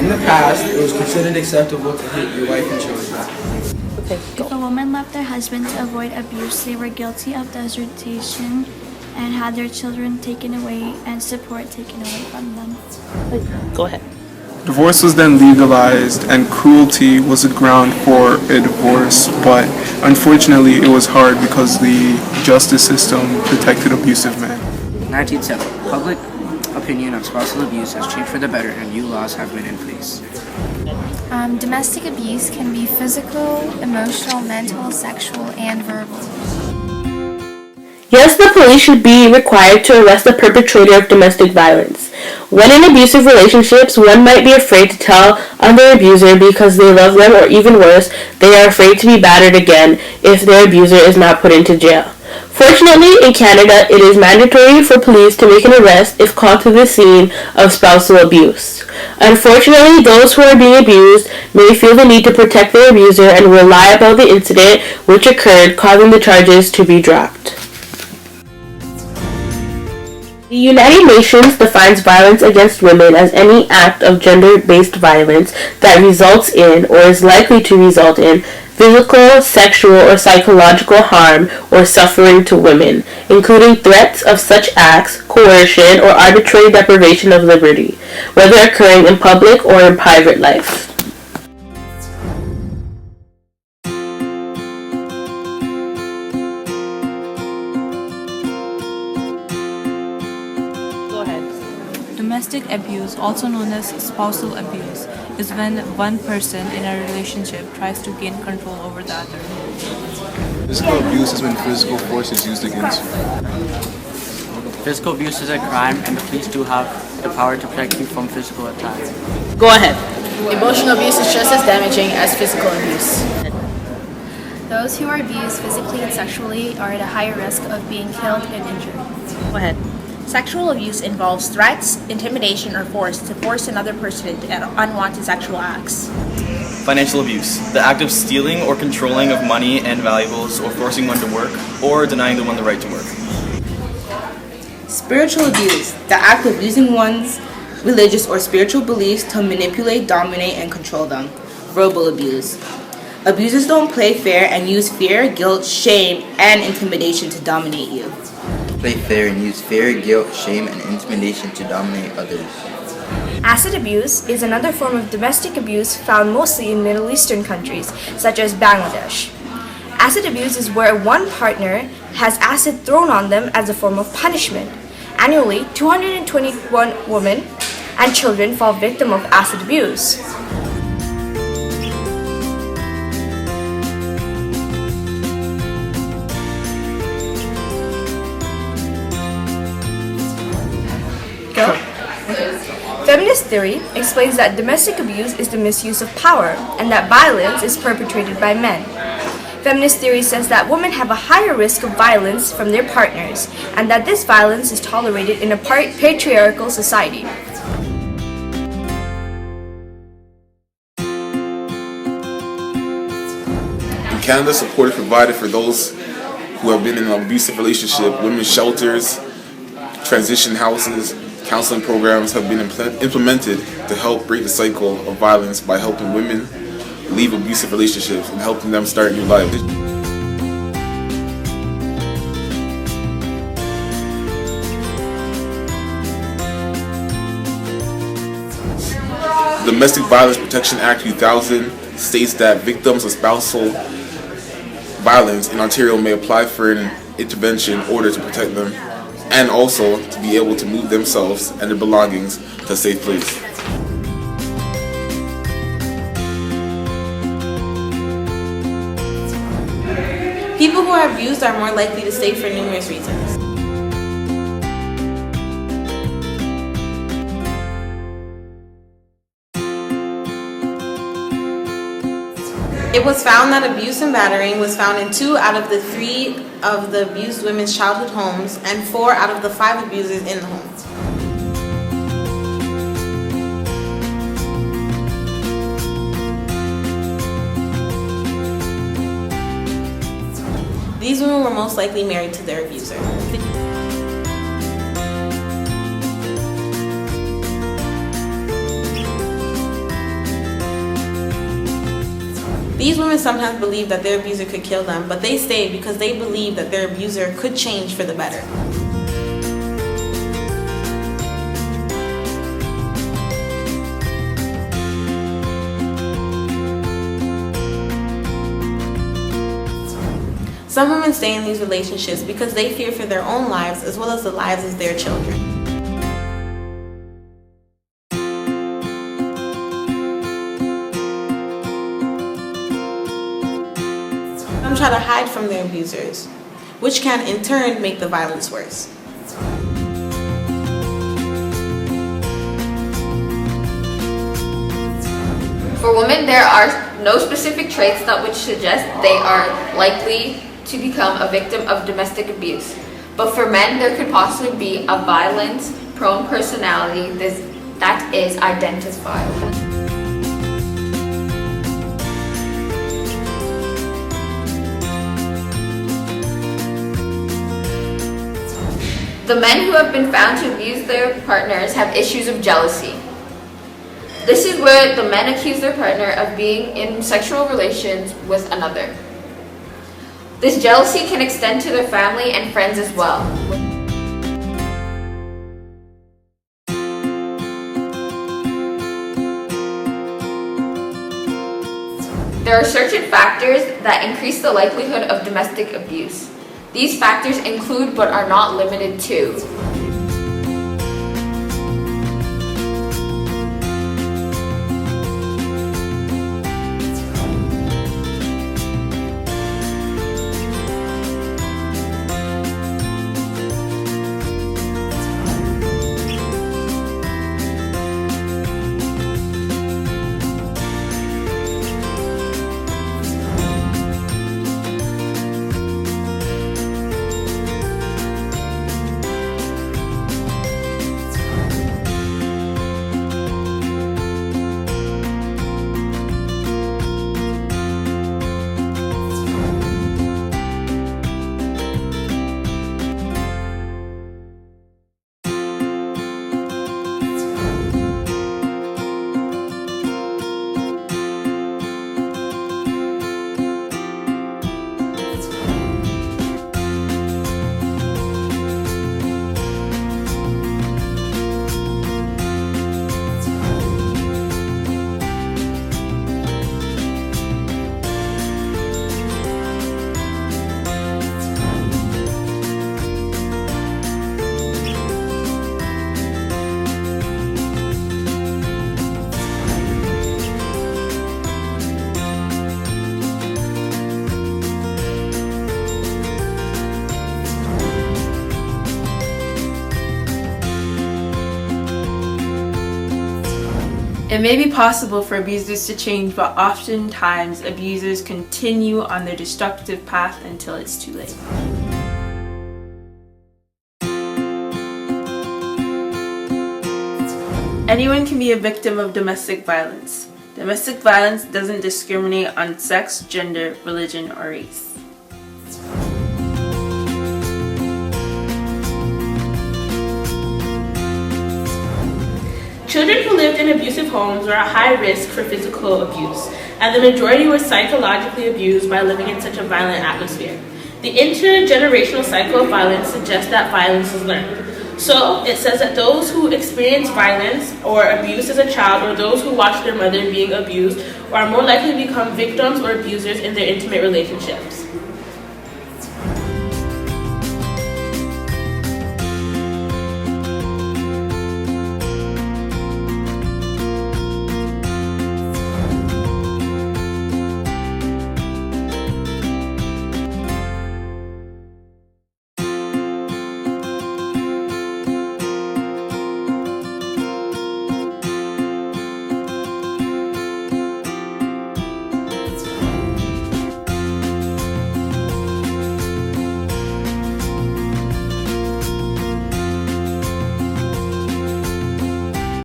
In the past, it was considered acceptable to hit your wife and children. Okay, If a woman left their husband to avoid abuse, they were guilty of desertion and had their children taken away and support taken away from them. go ahead. Divorce was then legalized, and cruelty was a ground for a divorce, but unfortunately it was hard because the justice system protected abusive men. 1970. Public opinion of spousal abuse has changed for the better and new laws have been in place. Domestic abuse can be physical, emotional, mental, sexual, and verbal. Yes, the police should be required to arrest the perpetrator of domestic violence. When in abusive relationships, one might be afraid to tell on their abuser because they love them, or even worse, they are afraid to be battered again if their abuser is not put into jail. Fortunately, in Canada, it is mandatory for police to make an arrest if called to the scene of spousal abuse. Unfortunately, those who are being abused may feel the need to protect their abuser and will lie about the incident which occurred, causing the charges to be dropped. The United Nations defines violence against women as any act of gender-based violence that results in or is likely to result in physical, sexual, or psychological harm or suffering to women, including threats of such acts, coercion, or arbitrary deprivation of liberty, whether occurring in public or in private life. Domestic abuse, also known as spousal abuse, is when one person in a relationship tries to gain control over the other. Physical abuse is when physical force is used against you. Physical abuse is a crime and the police do have the power to protect you from physical attack. Go ahead. Emotional abuse is just as damaging as physical abuse. Those who are abused physically and sexually are at a higher risk of being killed and injured. Go ahead. Sexual abuse involves threats, intimidation, or force to force another person into unwanted sexual acts. Financial abuse, the act of stealing or controlling of money and valuables, or forcing one to work, or denying the one the right to work. Spiritual abuse, the act of using one's religious or spiritual beliefs to manipulate, dominate, and control them. Verbal abuse. Abusers don't play fair and use fear, guilt, shame, and intimidation to dominate you. Play fair and use fear, guilt, shame, and intimidation to dominate others. Acid abuse is another form of domestic abuse found mostly in Middle Eastern countries, such as Bangladesh. Acid abuse is where one partner has acid thrown on them as a form of punishment. Annually, 221 women and children fall victim of acid abuse. Feminist theory explains that domestic abuse is the misuse of power and that violence is perpetrated by men. Feminist theory says that women have a higher risk of violence from their partners and that this violence is tolerated in a patriarchal society. In Canada, support is provided for those who have been in an abusive relationship. Women's shelters, transition houses, counseling programs have been implemented to help break the cycle of violence by helping women leave abusive relationships and helping them start new lives. The Domestic Violence Protection Act 2000 states that victims of spousal violence in Ontario may apply for an intervention in order to protect them, and also to be able to move themselves and their belongings to a safe place. People who are abused are more likely to stay for numerous reasons. It was found that abuse and battering was found in 2 out of the 3 of the abused women's childhood homes and 4 out of the 5 abusers in the homes. These women were most likely married to their abuser. These women sometimes believe that their abuser could kill them, but they stay because they believe that their abuser could change for the better. Some women stay in these relationships because they fear for their own lives as well as the lives of their children. Some try to hide from their abusers, which can in turn make the violence worse. For women, there are no specific traits that would suggest they are likely to become a victim of domestic abuse. But for men, there could possibly be a violence-prone personality that is identifiable. The men who have been found to abuse their partners have issues of jealousy. This is where the men accuse their partner of being in sexual relations with another. This jealousy can extend to their family and friends as well. There are certain factors that increase the likelihood of domestic abuse. These factors include but are not limited to It may be possible for abusers to change, but oftentimes abusers continue on their destructive path until it's too late. Anyone can be a victim of domestic violence. Domestic violence doesn't discriminate on sex, gender, religion, or race. Children who lived in abusive homes were at high risk for physical abuse, and the majority were psychologically abused by living in such a violent atmosphere. The intergenerational cycle of violence suggests that violence is learned. So, it says that those who experience violence or abuse as a child, or those who watch their mother being abused, are more likely to become victims or abusers in their intimate relationships.